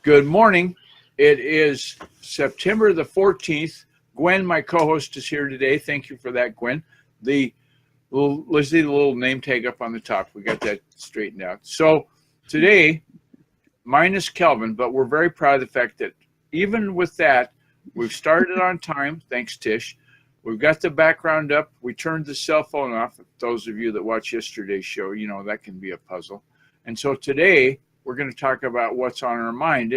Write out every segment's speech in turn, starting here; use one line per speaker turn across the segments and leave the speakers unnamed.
Good morning. It is September the 14th. Gwen, my co-host, is here today. Thank you for that, Gwen. Let's see the little name tag up on the top. We got that straightened out. So today, minus Kelvin, but we're very proud of the fact that even with that, we've started on time. Thanks, Tish. We've got the background up. We turned the cell phone off. Those of you that watched yesterday's show, you know that can be a puzzle. And so today, we're going to talk about what's on our mind.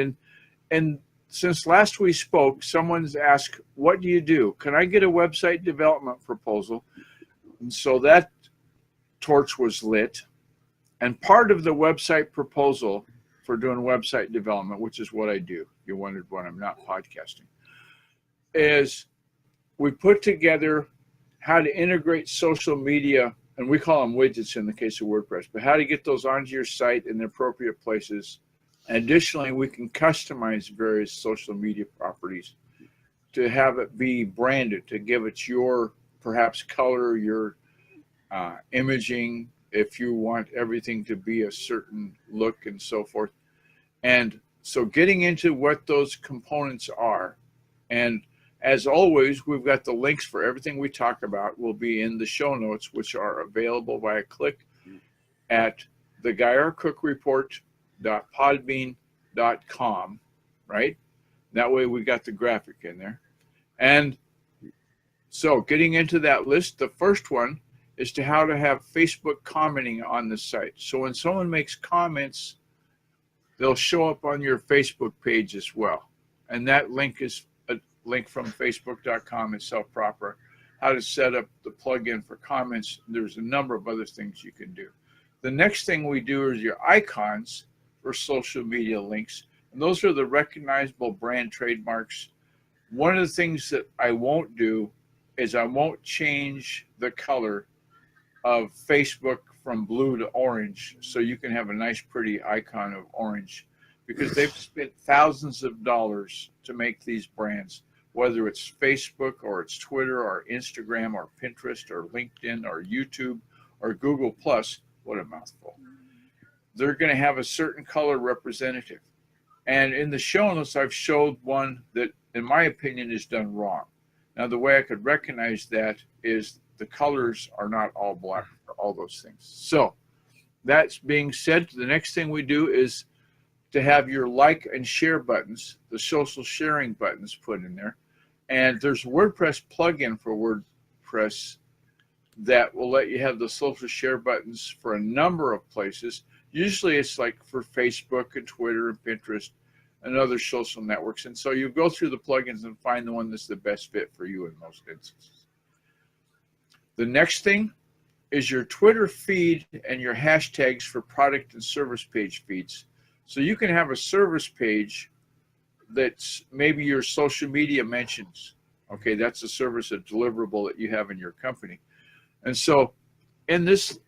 And since last we spoke, someone's asked, what do you do? Can I get a website development proposal? And so that torch was lit. And part of the website proposal for doing website development, which is what I do, you wondered when I'm not podcasting, is we put together how to integrate social media, and we call them widgets in the case of WordPress, but how to get those onto your site in the appropriate places. Additionally, we can customize various social media properties to have it be branded, to give it your perhaps color, your imaging, if you want everything to be a certain look and so forth. And so getting into what those components are. And as always, we've got the links for everything we talk about will be in the show notes, which are available by a click at theguyarcookreport.podbean.com, right? That way we got the graphic in there. And so getting into that list, the first one is to how to have Facebook commenting on the site. So when someone makes comments, they'll show up on your Facebook page as well. And that link is a link from facebook.com itself proper. How to set up the plugin for comments. There's a number of other things you can do. The next thing we do is your icons for social media links. And those are the recognizable brand trademarks. One of the things that I won't do is I won't change the color of Facebook from blue to orange so you can have a nice pretty icon of orange, because they've spent thousands of dollars to make these brands, whether it's Facebook or it's Twitter or Instagram or Pinterest or LinkedIn or YouTube or Google Plus. What a mouthful. They're going to have a certain color representative. And in the show notes, I've showed one that, in my opinion, is done wrong. Now, the way I could recognize that is the colors are not all black for all those things. So that's being said, the next thing we do is to have your like and share buttons, the social sharing buttons put in there. And there's a WordPress plugin for WordPress that will let you have the social share buttons for a number of places. Usually it's like for Facebook and Twitter and Pinterest and other social networks. And so you go through the plugins and find the one that's the best fit for you in most instances. The next thing is your Twitter feed and your hashtags for product and service page feeds. So you can have a service page that's maybe your social media mentions. Okay, that's a service, a deliverable that you have in your company. And so in this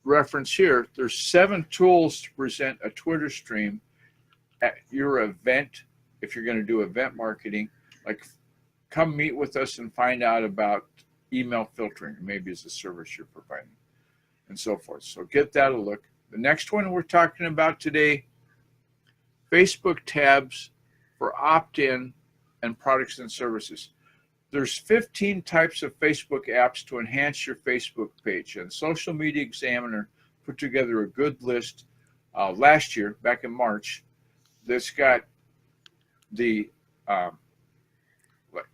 reference here, there's 7 tools to present a Twitter stream at your event. If you're going to do event marketing, like come meet with us and find out about email filtering, maybe as a service you're providing, and so forth. So get that a look. The next one we're talking about today, Facebook tabs for opt-in and products and services. There's 15 types of Facebook apps to enhance your Facebook page, and Social Media Examiner put together a good list last year, back in March, that's got the,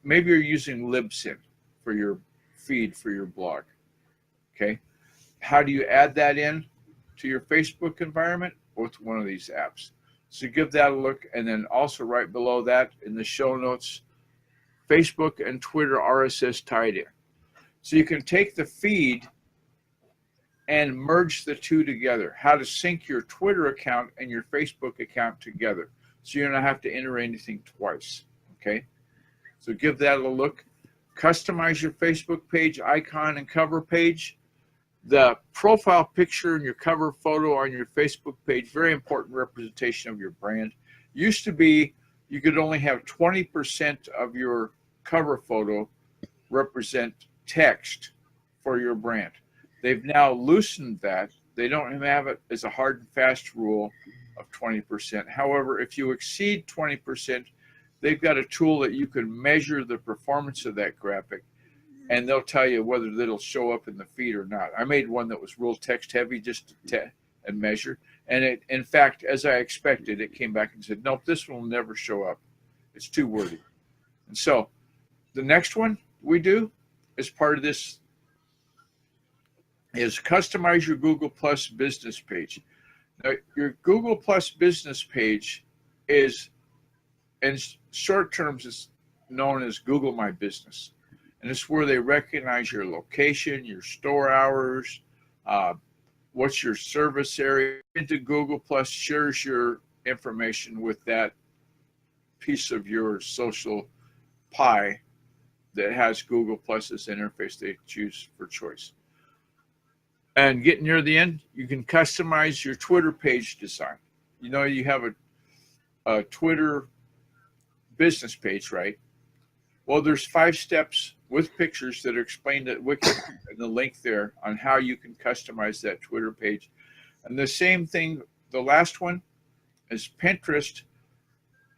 maybe you're using Libsyn for your feed for your blog, okay? How do you add that in to your Facebook environment? With one of these apps. So give that a look, and then also right below that in the show notes, Facebook and Twitter RSS tied in. So you can take the feed and merge the two together. How to sync your Twitter account and your Facebook account together, so you don't have to enter anything twice, okay? So give that a look. Customize your Facebook page icon and cover page. The profile picture and your cover photo on your Facebook page, very important representation of your brand. Used to be you could only have 20% of your cover photo represent text for your brand. They've now loosened that They don't have it as a hard and fast rule of 20%. However, if you exceed 20%, they've got a tool that you can measure the performance of that graphic, and they'll tell you whether it'll show up in the feed or not. I made one that was real text heavy just to and measure. And it, in fact, as I expected, it came back and said, nope, this will never show up. It's too wordy. And so the next one we do as part of this is customize your Google Plus business page. Now, your Google Plus business page is, in short terms, is known as Google My Business. And it's where they recognize your location, your store hours, what's your service area. Into Google Plus shares your information with that piece of your social pie that has Google Plus's interface they choose for choice. And getting near the end, you can customize your Twitter page design. You know, you have a Twitter business page, right? Well, there's 5 steps with pictures that are explained at Wiki and the link there on how you can customize that Twitter page. And the same thing, the last one is Pinterest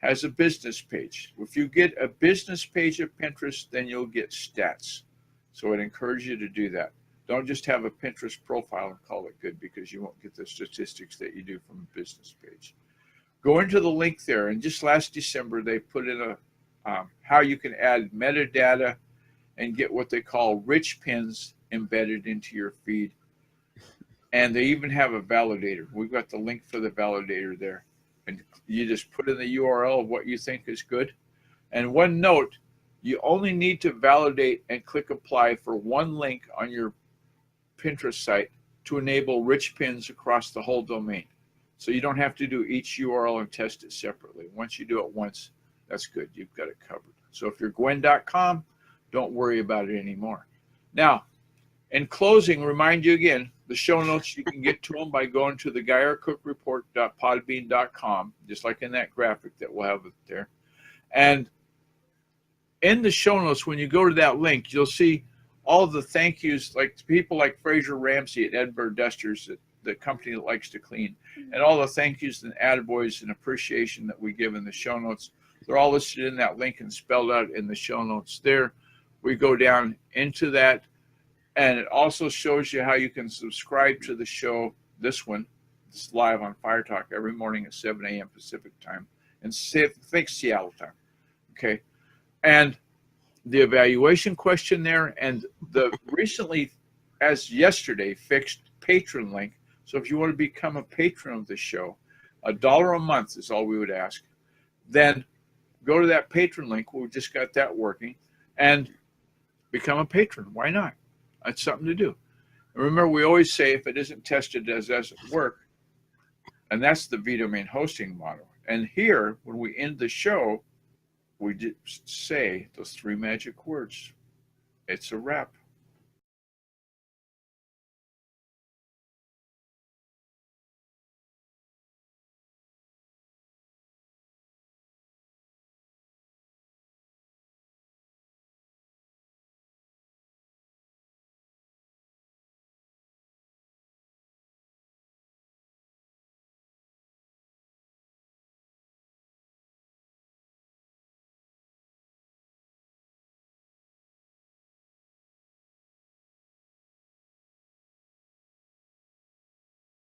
has a business page. If you get a business page of Pinterest, then you'll get stats. So I'd encourage you to do that. Don't just have a Pinterest profile and call it good, because you won't get the statistics that you do from a business page. Go into the link there, and just last December they put in a how you can add metadata and get what they call rich pins embedded into your feed. And they even have a validator. We've got the link for the validator there. And you just put in the URL of what you think is good. And one note, you only need to validate and click apply for one link on your Pinterest site to enable rich pins across the whole domain. So you don't have to do each URL and test it separately. Once you do it once, that's good. You've got it covered. So if you're Gwen.com, don't worry about it anymore. Now, in closing, remind you again, the show notes, you can get to them by going to the GuyRCookReport.podbean.com, just like in that graphic that we'll have there. And in the show notes, when you go to that link, you'll see all the thank yous, like people like Fraser Ramsey at Edinburgh Dusters, the company that likes to clean, and all the thank yous and attaboys and appreciation that we give in the show notes. They're all listed in that link and spelled out in the show notes there. We go down into that, and it also shows you how you can subscribe to the show. This one, it's live on Fire Talk every morning at 7 a.m. Pacific time, and think Seattle time. Okay, and the evaluation question there, and the recently, as yesterday, fixed patron link. So if you want to become a patron of the show, $1 a month is all we would ask. Then go to that patron link. We just got that working, and become a patron. Why not? That's something to do. And remember, we always say if it isn't tested, it doesn't work. And that's the vDomain hosting model. And here, when we end the show, we just say those 3 magic words. It's a wrap.